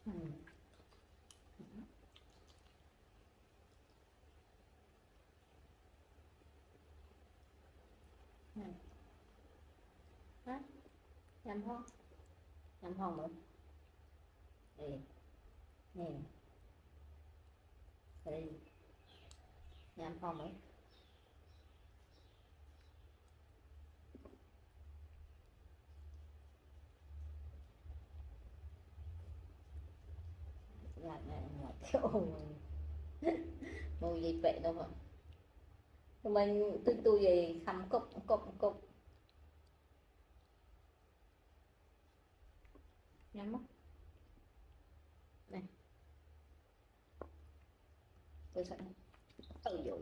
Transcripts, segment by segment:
Ừ. Ừ. Đó, nhầm không? Nhầm không rồi. Đây, nè, đây, nhầm không rồi. Dạ, này, kiểu mùi gì vậy đâu mà. Mình tôi gì khăm cục cục cục. Nhắm mắt. Này, tôi sẽ dồi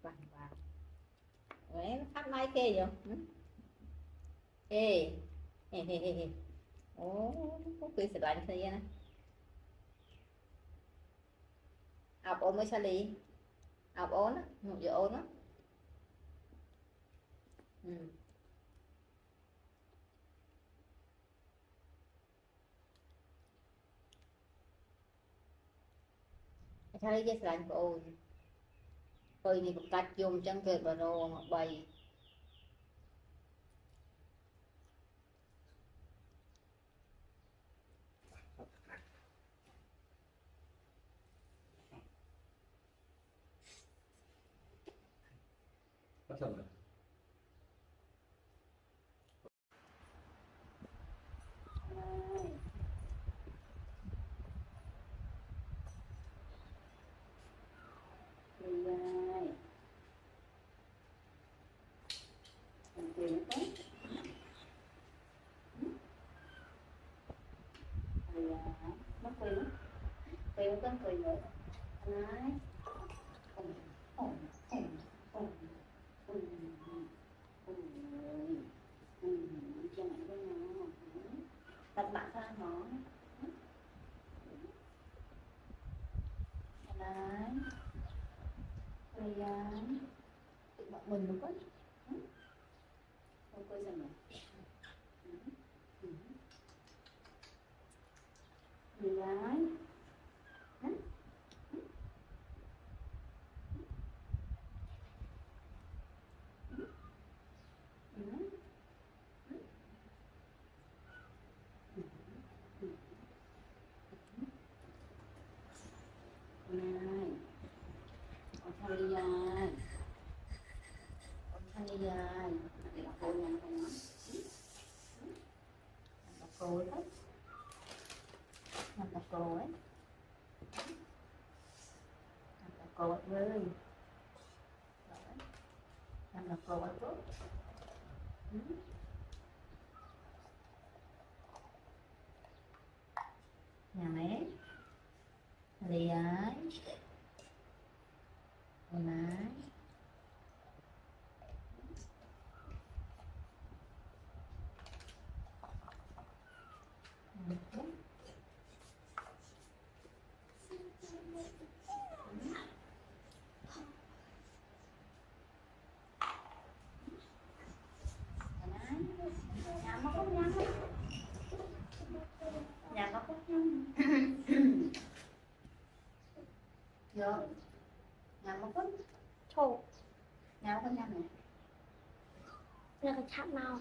vàng vàng. Đấy, phát mai kê rồi. Ê, ê, ê, ê, ê. Ồ, có cái sự lạnh thế này. Học ôn mới sao đi. Học ôn á, một giờ ôn á. Ừ. Sao đi cái sự lạnh của ôn. Tôi thì một cách dùng chân kề bà rô một bầy. Bắt đầu rồi. Nó quỳ một cân quỳ nữa. Đấy. Ổn, ổn, ổn, ổn, ổn, ổn. Cho mẹ cái nào. Tập bạn ra nó. Đấy. Quỳ đấy. Tự bọn mình một chút. Không quỳ dần nữa. Quỳ đấy. Này, con thay dài, con thay dài, để là cô nhà con nó, là cô đấy, là cô ấy, là cô ấy ơi, là cô ấy tốt, nhà mẹ, lì ấy, này. Nhà nó có nhăn, nhà nó có nhăn, được, nhà nó có, Thổ nhà nó có nhăn này, là cái chạm nào